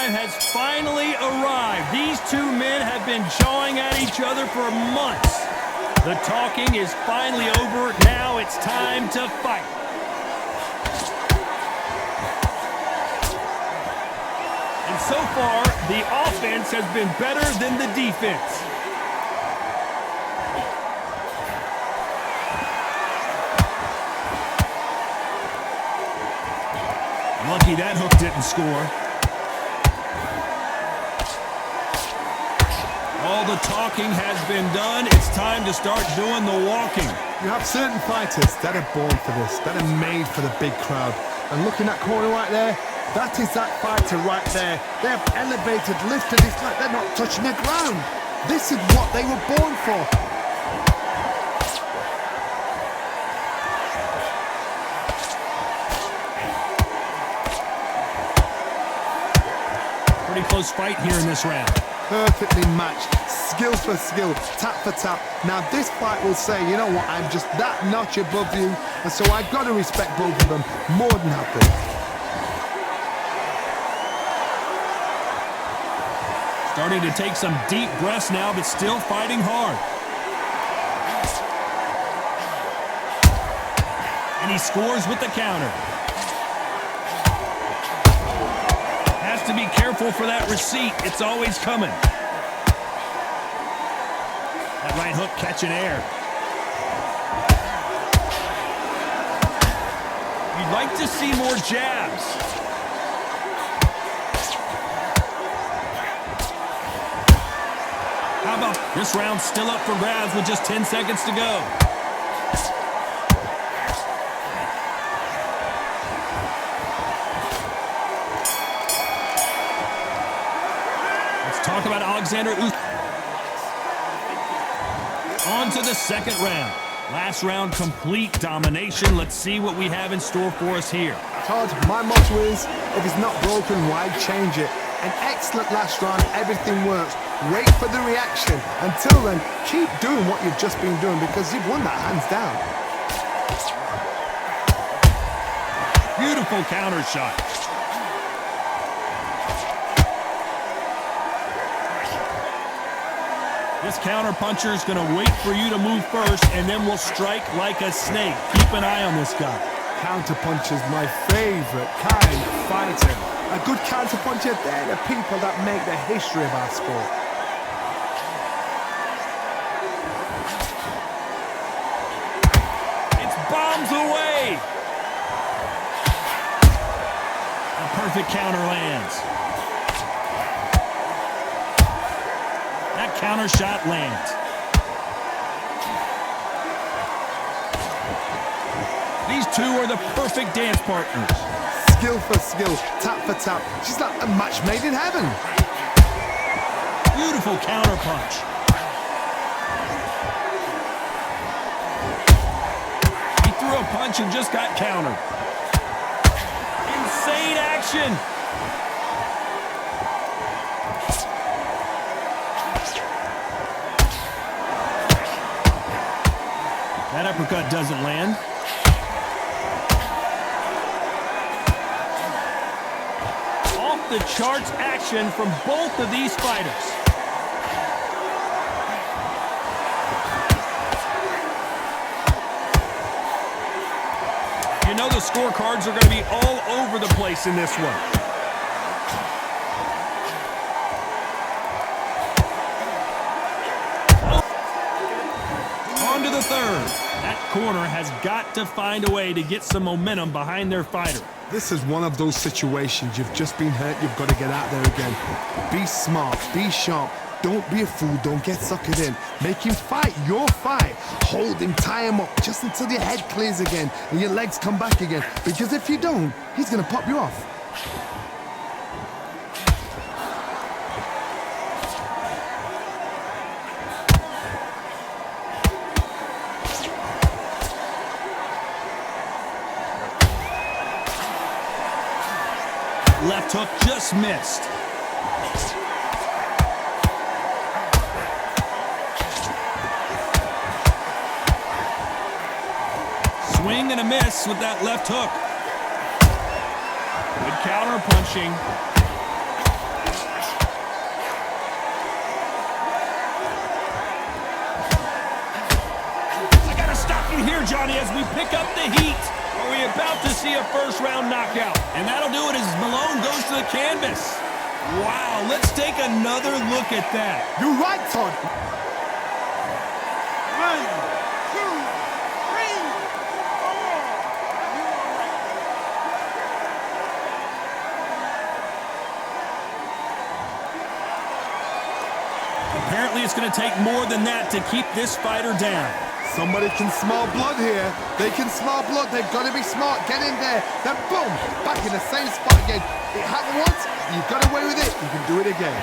time has finally arrived. These two men have been jawing at each other for months. The talking is finally over. Now it's time to fight. And so far, the offense has been better than the defense. Lucky that hook didn't score. All the talking has been done. It's time to start doing the walking. You have certain fighters that are born for this, that are made for the big crowd. And looking at that corner right there, that is that fighter right there. They have elevated, lifted. It's like they're not touching the ground. This is what they were born for. Pretty close fight here in this round. Perfectly matched, skill for skill, tap for tap. Now this fight will say, you know what, I'm just that notch above you, and so I've got to respect both of them more than happy. Starting to take some deep breaths now, but still fighting hard. And he scores with the counter. Has to be careful for that receipt. It's always coming. That right hook catching air. You'd like to see more jabs. How about this round still up for grabs with just 10 seconds to go? Talk about Alexander Usyk. On to the second round. Last round, complete domination. Let's see what we have in store for us here. Todd, my motto is, if it's not broken, why change it? An excellent last round, everything works. Wait for the reaction. Until then, keep doing what you've just been doing because you've won that hands down. Beautiful counter shot. This counter puncher is going to wait for you to move first, and then will strike like a snake. Keep an eye on this guy. Counter puncher's my favorite kind of fighter. A good counter puncher, they're the people that make the history of our sport. It's bombs away. A perfect counter lands. That counter shot lands. These two are the perfect dance partners. Skill for skill, tap for tap. She's like a match made in heaven. Beautiful counter punch. He threw a punch and just got countered. Insane action. That uppercut doesn't land. Off the charts action from both of these fighters. You know the scorecards are going to be all over the place in this one. On to the third. That corner has got to find a way to get some momentum behind their fighter. This is one of those situations. You've just been hurt. You've got to get out there again. Be smart. Be sharp. Don't be a fool. Don't get suckered in. Make him fight your fight. Hold him. Tie him up just until your head clears again and your legs come back again. Because if you don't, he's going to pop you off. Left hook just missed. Swing and a miss with that left hook. Good counter punching. Johnny, as we pick up the heat. Are we about to see a first-round knockout? And that'll do it as Malone goes to the canvas. Wow, let's take another look at that. You're right, Todd. 1, 2, 3, 4. Apparently, it's going to take more than that to keep this fighter down. Somebody can smell blood here. They can smell blood. They've got to be smart. Get in there. Then boom, back in the same spot again. It happened once. You got away with it. You can do it again.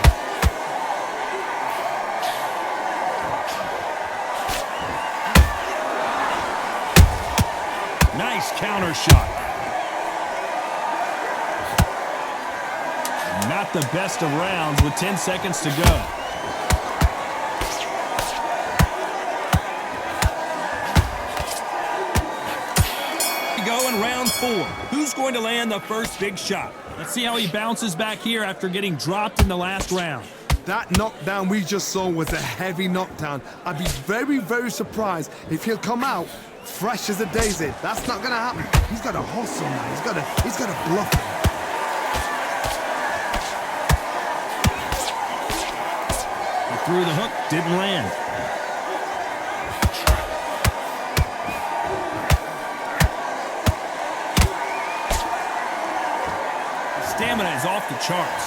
Nice counter shot. Not the best of rounds with 10 seconds to go. Go in round 4. Who's going to land the first big shot? Let's see how he bounces back here after getting dropped in the last round. That knockdown we just saw was a heavy knockdown. I'd be very, very surprised if he'll come out fresh as a daisy. That's not gonna happen. He's got to hustle now. He's got to bluff him. He threw the hook, didn't land. Stamina is off the charts.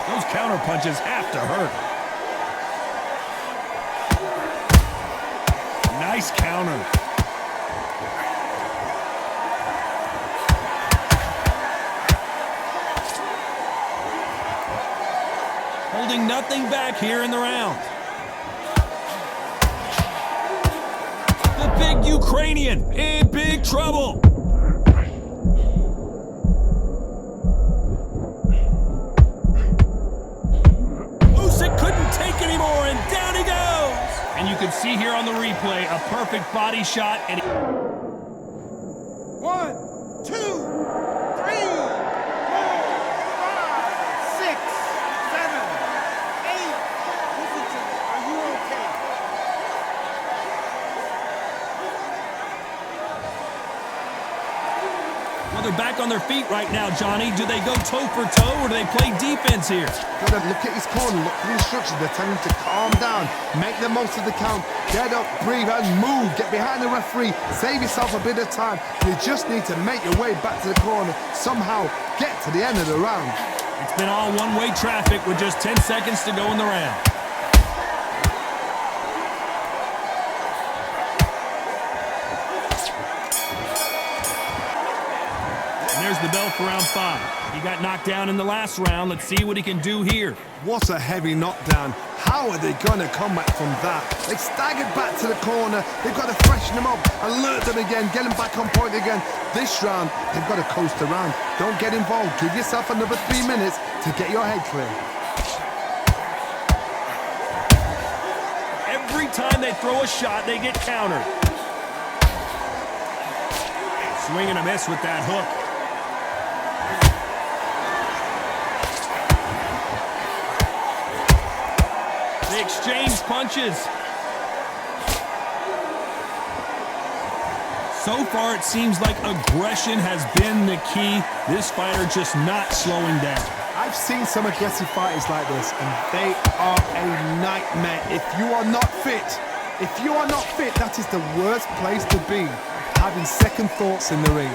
Those counter punches have to hurt. Nice counter. Holding nothing back here in the round. The big Ukrainian in big trouble. Usyk couldn't take anymore, and down he goes. And you can see here on the replay a perfect body shot. And 1, 2, 3, 4, 5, 6, 7, 8. Listen to me. Are you okay? well, they're back on their feet right now, Johnny. Do they go toe for toe or do they play defense here? Gotta look at his corner, look for the instructions. They're telling him to calm down, make the most of the count, get up, breathe, and move. Get behind the referee, save yourself a bit of time. You just need to make your way back to the corner, somehow get to the end of the round. It's been all one-way traffic with just 10 seconds to go in the round. And there's the bell for round 5. He got knocked down in the last round. Let's see what he can do here. What a heavy knockdown. How are they gonna come back from that? They staggered back to the corner. They've got to freshen them up, alert them again, get them back on point again. This round, they've got to coast around. Don't get involved. Give yourself another 3 minutes to get your head clear. Every time they throw a shot, they get countered. Swing and a miss with that hook. They exchange punches. So far, it seems like aggression has been the key. This fighter just not slowing down. I've seen some aggressive fighters like this, and they are a nightmare. If you are not fit, that is the worst place to be, having second thoughts in the ring.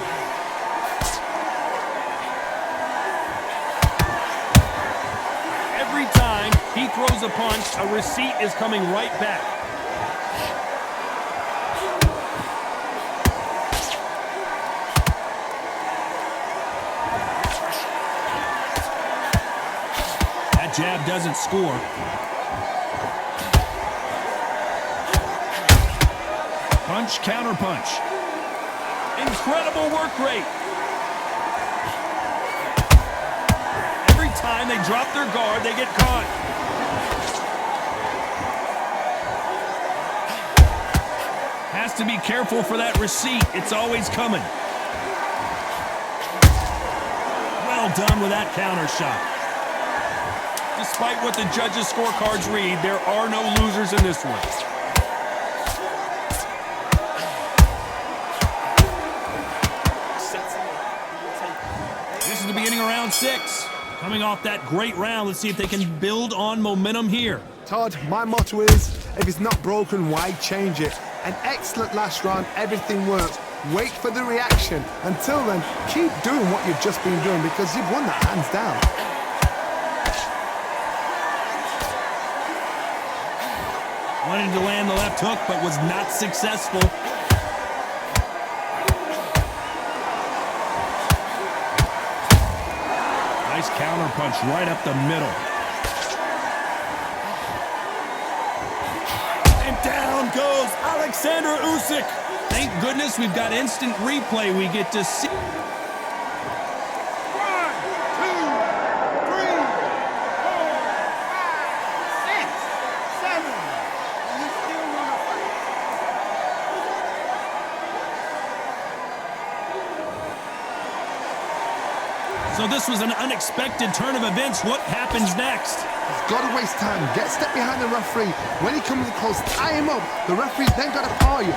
Every time he throws a punch, a receipt is coming right back. That jab doesn't score. Punch, counter punch. Incredible work rate. Every time they drop their guard, they get caught. Has to be careful for that receipt. It's always coming. Well done with that counter shot. Despite what the judges' scorecards read, there are no losers in this one. This is the beginning of round 6. Coming off that great round, let's see if they can build on momentum here. Todd, my motto is, if it's not broken, why change it? An excellent last round, everything works. Wait for the reaction. Until then, keep doing what you've just been doing because you've won that hands down. Wanted to land the left hook, but was not successful. Nice counter punch right up the middle. And down goes Alexander Usyk. Thank goodness we've got instant replay we get to see. 1, 2, 3, 4, 5, 6, 7. And you still want to fight. So this was an unexpected turn of events. What happens next? He's got to waste time. Get step behind the referee. When he comes close, tie him up. The referee's then got to call you.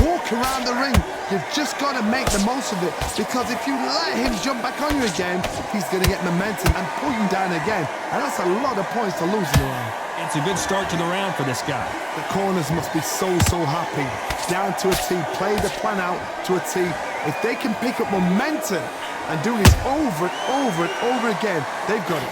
Walk around the ring. You've just got to make the most of it. Because if you let him jump back on you again, he's going to get momentum and pull you down again. And that's a lot of points to lose in the round. It's a good start to the round for this guy. The corners must be so happy. Down to a T. Play the plan out to a T. If they can pick up momentum and do this over and over and over again, they've got it.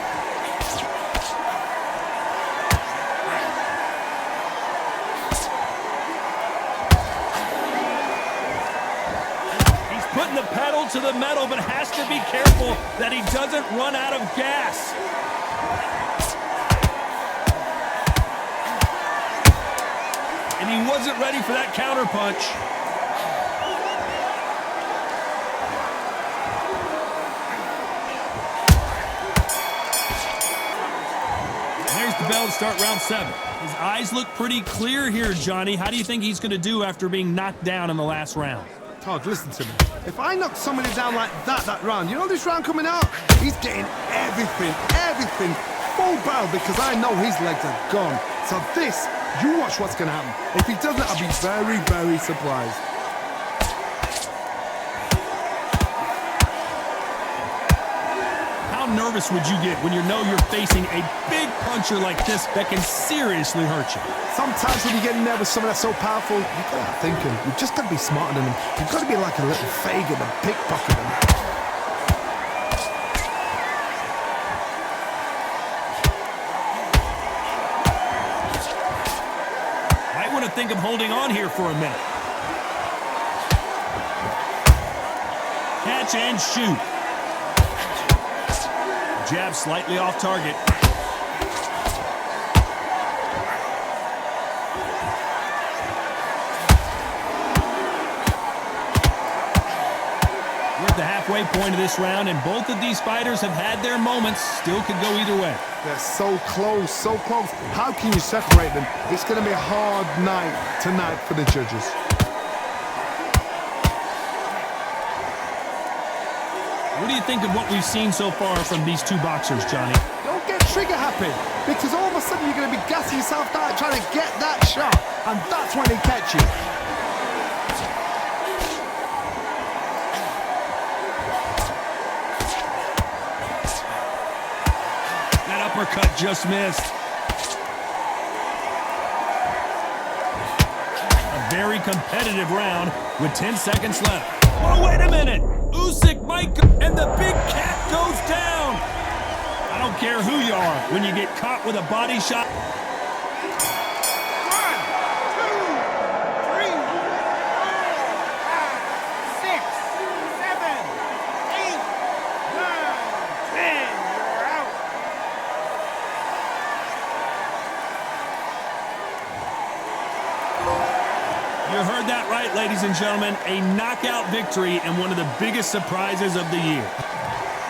Putting the pedal to the metal, but has to be careful that he doesn't run out of gas. And he wasn't ready for that counter punch. There's the bell to start round 7. His eyes look pretty clear here, Johnny. How do you think he's going to do after being knocked down in the last round? Todd, listen to me. If I knock somebody down like that round, you know this round coming out? He's getting everything full barrel because I know his legs are gone. So this, you watch what's going to happen. If he doesn't, I'll be very surprised. How nervous would you get when you know you're facing a big puncher like this that can seriously hurt you? Sometimes when you get nervous, someone that's so powerful, you've got to think him. You've just got to be smarter than him. You've got to be like a little Fagin and pickpocket him. Might want to think of holding on here for a minute. Catch and shoot. Jab slightly off target. We're at the halfway point of this round, and both of these fighters have had their moments. Still could go either way. They're so close, so close. How can you separate them? It's going to be a hard night tonight for the judges. What do you think of what we've seen so far from these two boxers, Johnny? Don't get trigger happy, because all of a sudden you're going to be gassing yourself out trying to get that shot, and that's when they catch you. That uppercut just missed. A very competitive round with 10 seconds left. Oh, wait a minute! Usyk might go, and the big cat goes down! I don't care who you are when you get caught with a body shot. 1, 2, 3, 4, 5, 6, 7, 8, 9, 10. You're out. You heard that right, ladies and gentlemen. A knockout victory and one of the biggest surprises of the year.